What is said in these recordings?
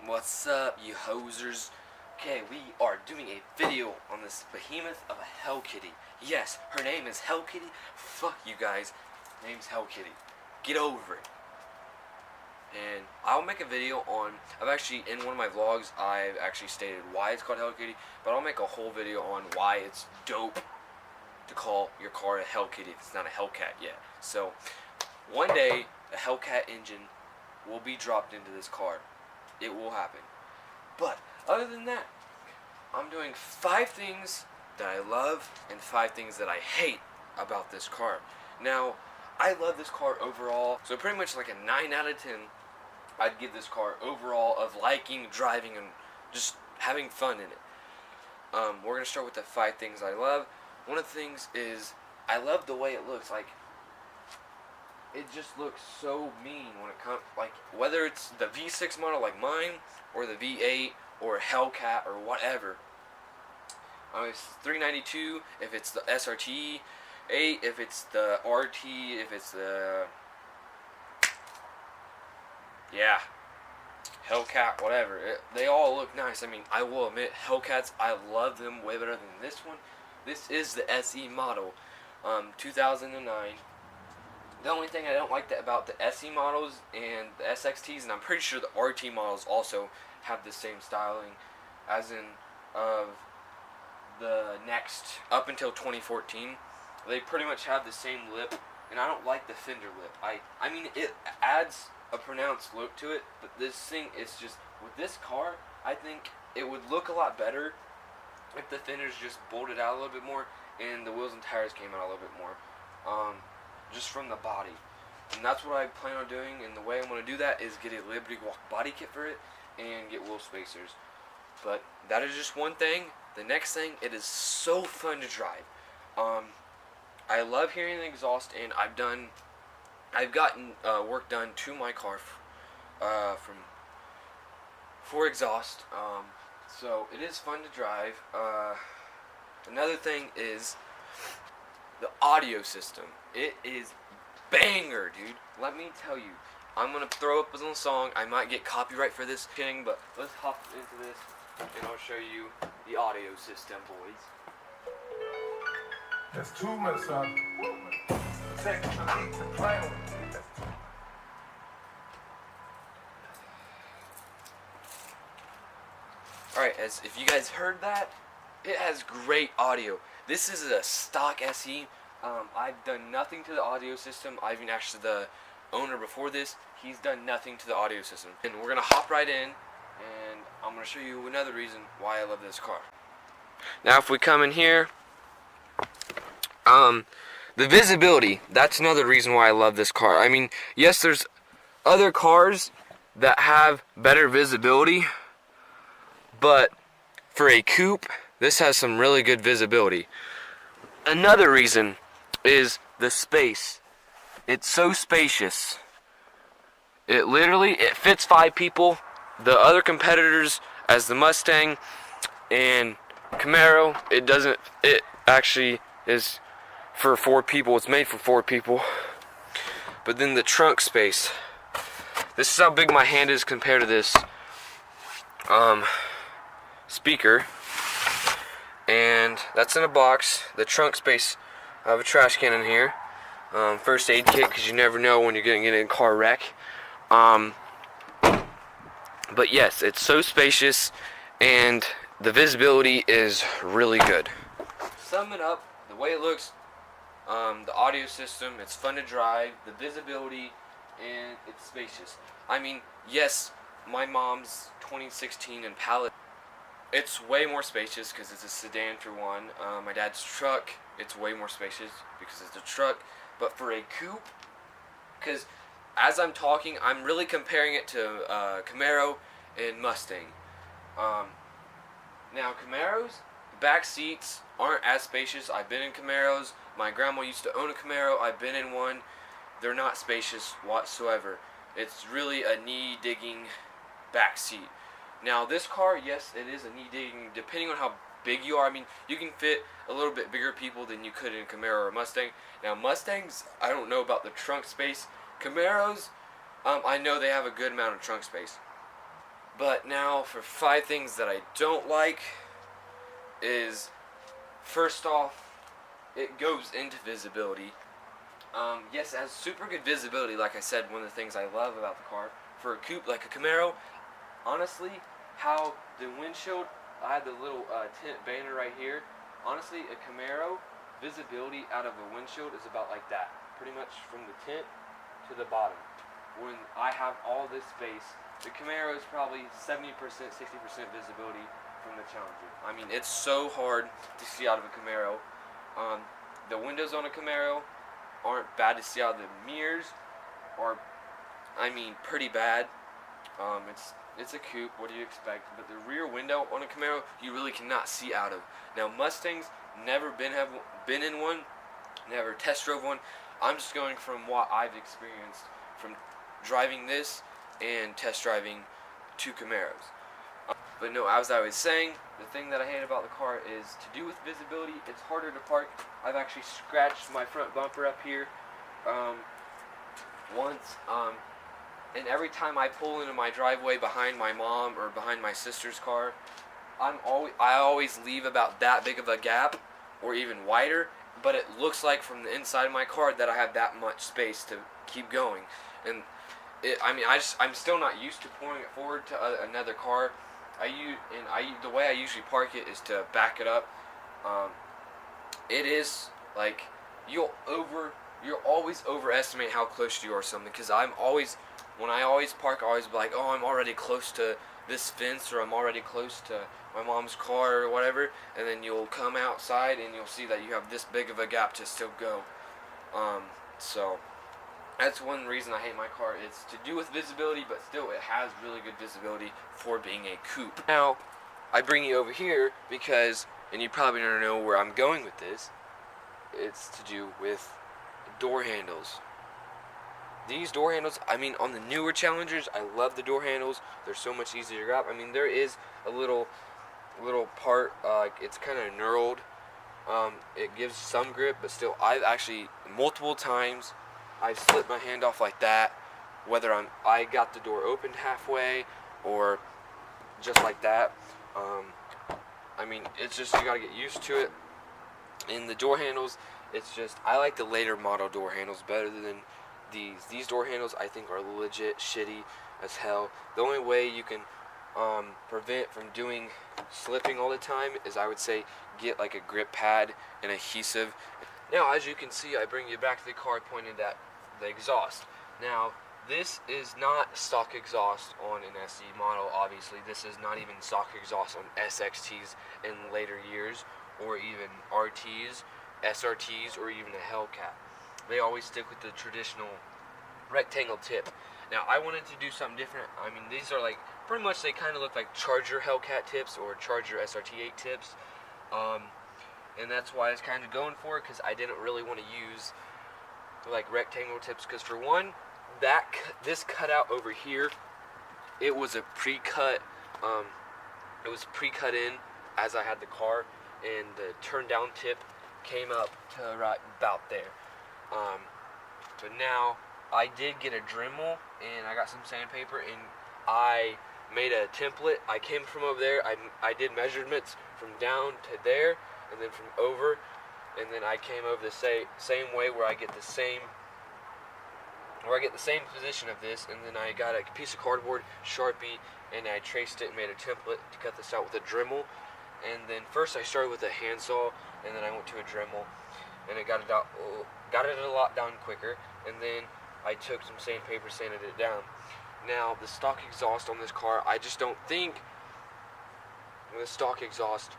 What's up, you hosers? Okay, we are doing a video on this behemoth of a Hell Kitty. Yes, her name is Hell Kitty. Fuck you guys. Name's Hell Kitty. Get over it. And I'll make a video on, in one of my vlogs, I've actually stated why it's called Hell Kitty, but I'll make a whole video on why it's dope to call your car a Hell Kitty if it's not a Hellcat yet. So, one day, a Hellcat engine will be dropped into this car. It will happen. But, other than that, I'm doing 5 things that I love and 5 things that I hate about this car. Now, I love this car overall, so pretty much like a 9 out of 10, I'd give this car overall of liking, driving, and just having fun in it. We're going to start with the 5 things I love. One of the things is, I love the way it looks. Like, it just looks so mean when it comes, like, whether it's the V6 model like mine, or the V8, or a Hellcat, or whatever. It's $392 if it's the SRT, $8 if it's the RT, if it's the, yeah, Hellcat, whatever. They all look nice. I mean, I will admit, Hellcats, I love them way better than this one. This is the SE model, 2009. The only thing I don't like about the SE models and the SXTs, and I'm pretty sure the RT models also have the same styling, as in of the next, up until 2014, they pretty much have the same lip, and I don't like the fender lip. I mean, it adds a pronounced look to it, but this thing is just, with this car, I think it would look a lot better if the fenders just bolted out a little bit more, and the wheels and tires came out a little bit more. Just from the body. And that's what I plan on doing, and the way I'm going to do that is get a Liberty Walk body kit for it and get wheel spacers. But that is just one thing. The next thing, it is so fun to drive. I love hearing the exhaust, and I've gotten work done to my car for exhaust. So it is fun to drive. Another thing is the audio system. It is banger, dude. Let me tell you. I'm gonna throw up a little song. I might get copyright for this thing, but let's hop into this and I'll show you the audio system, boys. That's too much, son. I need to play with it. Alright, as if you guys heard that, it has great audio. This is a stock SE. I've done nothing to the audio system. I've even asked the owner before this. He's done nothing to the audio system. And we're going to hop right in, and I'm going to show you another reason why I love this car. Now if we come in here, the visibility, that's another reason why I love this car. I mean, yes, there's other cars that have better visibility, but for a coupe, this has some really good visibility. Another reason is the space. It's so spacious. It fits 5 people. The other competitors, as the Mustang and Camaro, it actually is for 4 people. It's made for 4 people. But then the trunk space. This is how big my hand is compared to this speaker. And that's in a box. The trunk space, I have a trash can in here. First aid kit, because you never know when you're going to get in a car wreck. But yes, it's so spacious, and the visibility is really good. Sum it up, the way it looks, the audio system, it's fun to drive, the visibility, and it's spacious. I mean, yes, my mom's 2016 Impala, it's way more spacious because it's a sedan for one. My dad's truck, it's way more spacious because it's a truck. But for a coupe, because as I'm talking, I'm really comparing it to Camaro and Mustang. Now Camaros, the back seats aren't as spacious. I've been in Camaros. My grandma used to own a Camaro. I've been in one. They're not spacious whatsoever. It's really a knee-digging back seat. Now this car, yes, it is a knee digging, depending on how big you are. I mean, you can fit a little bit bigger people than you could in a Camaro or a Mustang. Now Mustangs, I don't know about the trunk space. Camaros, I know they have a good amount of trunk space. But now for 5 things that I don't like is, first off, it goes into visibility. Yes, it has super good visibility. Like I said, one of the things I love about the car for a coupe like a Camaro, honestly, how the windshield, I had the little tint banner right here. Honestly, a Camaro visibility out of a windshield is about like that, pretty much from the tint to the bottom. When I have all this space, the Camaro is probably 70%, 60% visibility from the Challenger. I mean, it's so hard to see out of a Camaro. The windows on a Camaro aren't bad to see out of. The mirrors are, I mean, pretty bad. It's a coupe, what do you expect? But the rear window on a Camaro, you really cannot see out of. Now, Mustangs, never been in one, never test drove one. I'm just going from what I've experienced from driving this and test driving 2 Camaros. But no, as I was saying, the thing that I hate about the car is to do with visibility. It's harder to park. I've actually scratched my front bumper up here once, and every time I pull into my driveway behind my mom or behind my sister's car, I always leave about that big of a gap or even wider, but it looks like from the inside of my car that I have that much space to keep going. And I'm still not used to pulling it forward to another car. The way I usually park it is to back it up. It is like you'll always overestimate how close you are to something, because when I always park, I always be like, oh, I'm already close to this fence, or I'm already close to my mom's car or whatever, and then you'll come outside and you'll see that you have this big of a gap to still go. So that's one reason I hate my car. It's to do with visibility, but still it has really good visibility for being a coupe. Now, I bring you over here because, and you probably don't know where I'm going with this, it's to do with door handles. These door handles, I mean, on the newer Challengers, I love the door handles. They're so much easier to grab. I mean, there is a little part, it's kind of knurled. It gives some grip, but still, I've actually, multiple times, I've slipped my hand off like that, whether I got the door opened halfway, or just like that. I mean, it's just, you gotta get used to it. In the door handles, it's just, I like the later model door handles better than these. These door handles, I think, are legit shitty as hell. The only way you can prevent from slipping all the time is, I would say, get like a grip pad and adhesive. Now, as you can see, I bring you back to the car pointed at the exhaust. Now, this is not stock exhaust on an SE model, obviously. This is not even stock exhaust on SXTs in later years, or even RTs, SRTs, or even a Hellcat. They always stick with the traditional rectangle tip. Now, I wanted to do something different. I mean, these are like, pretty much they kind of look like Charger Hellcat tips or Charger SRT8 tips. And that's why I was kind of going for it, because I didn't really want to use like rectangle tips, because for one, this cutout over here, it was a pre-cut, in as I had the car, and the turn down tip came up to right about there. But now I did get a Dremel, and I got some sandpaper, and I made a template. I came from over there, I did measurements from down to there, and then from over, and then I came over the same way where I get the same position of this, and then I got a piece of cardboard, Sharpie, and I traced it and made a template to cut this out with a Dremel. And then first I started with a handsaw, and then I went to a Dremel, and it got it a lot down quicker. And then I took some sandpaper, sanded it down. Now, the stock exhaust on this car, I just don't think the stock exhaust,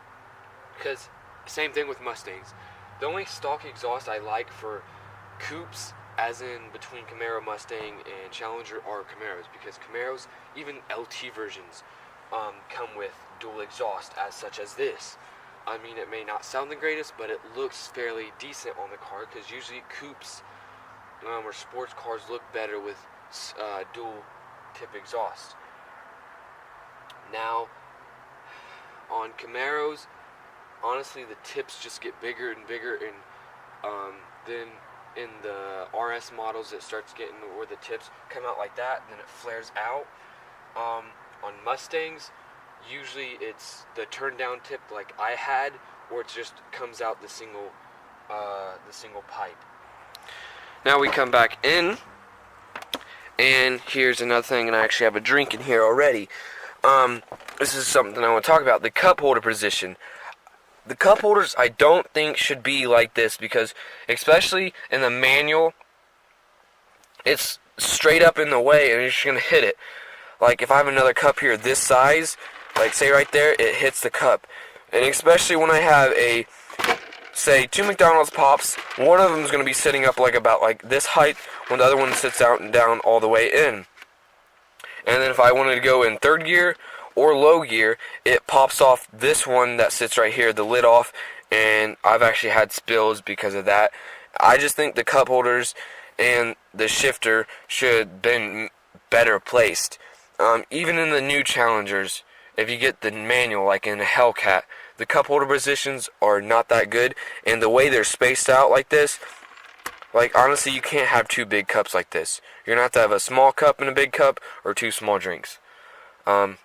because same thing with Mustangs. The only stock exhaust I like for coupes, as in between Camaro, Mustang, and Challenger, are Camaros, because Camaros, even LT versions, come with dual exhaust, as such as this. I mean, it may not sound the greatest, but it looks fairly decent on the car, because usually coupes or sports cars look better with dual tip exhaust. Now, on Camaros, honestly, the tips just get bigger and bigger, and then in the RS models, it starts getting where the tips come out like that, and then it flares out. On Mustangs, usually it's the turn down tip like I had, or it just comes out the single pipe. Now we come back in, and here's another thing, and I actually have a drink in here already. This is something I want to talk about, the cup holder position. The cup holders I don't think should be like this, because especially in the manual, it's straight up in the way and you're just going to hit it. Like if I have another cup here this size, like say right there, it hits the cup. And especially when I have a, say, 2 McDonald's Pops, one of them is going to be sitting up like about like this height, when the other one sits out and down all the way in. And then if I wanted to go in third gear or low gear, it pops off this one that sits right here, the lid off, and I've actually had spills because of that. I just think the cup holders and the shifter should have been better placed. Even in the new Challengers, if you get the manual, like in a Hellcat, the cup holder positions are not that good, and the way they're spaced out like this, like honestly, you can't have 2 big cups like this. You're gonna have to have a small cup and a big cup, or 2 small drinks. And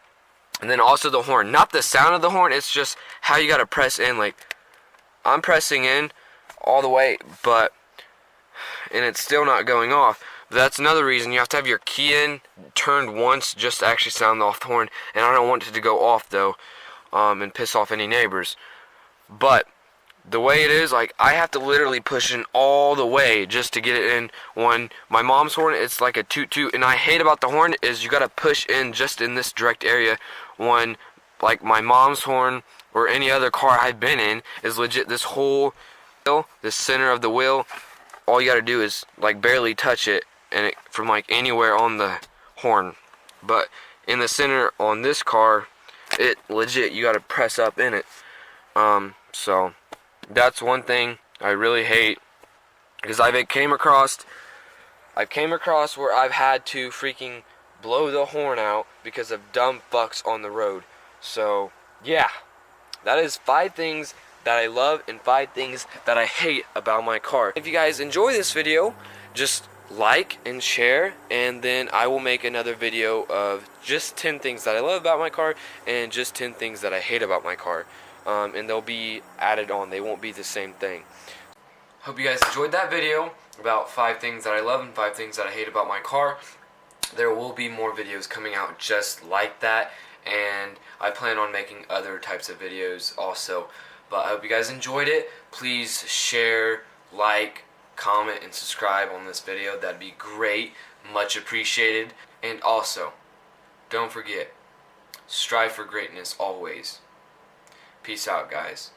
then also the horn, not the sound of the horn, it's just how you gotta press in. Like I'm pressing in all the way, and it's still not going off. That's another reason you have to have your key in turned once just to actually sound off the horn. And I don't want it to go off though, and piss off any neighbors. But the way it is, like I have to literally push in all the way just to get it in. When my mom's horn, it's like a toot toot, and I hate about the horn is you gotta push in just in this direct area. When like my mom's horn or any other car I've been in is legit this whole wheel, the center of the wheel, all you gotta do is like barely touch it, and it from like anywhere on the horn. But in the center on this car, it legit you gotta press up in it. So that's one thing I really hate, because I've came across where I've had to freaking blow the horn out because of dumb fucks on the road. So yeah, that is 5 things that I love and 5 things that I hate about my car. If you guys enjoy this video, just like and share, and then I will make another video of just 10 things that I love about my car and just 10 things that I hate about my car. And they'll be added on, they won't be the same thing. Hope you guys enjoyed that video about 5 things that I love and 5 things that I hate about my car. There will be more videos coming out just like that, and I plan on making other types of videos also. But I hope you guys enjoyed it. Please share, like, comment, and subscribe on this video. That'd be great, much appreciated. And also, don't forget, strive for greatness always. Peace out, guys.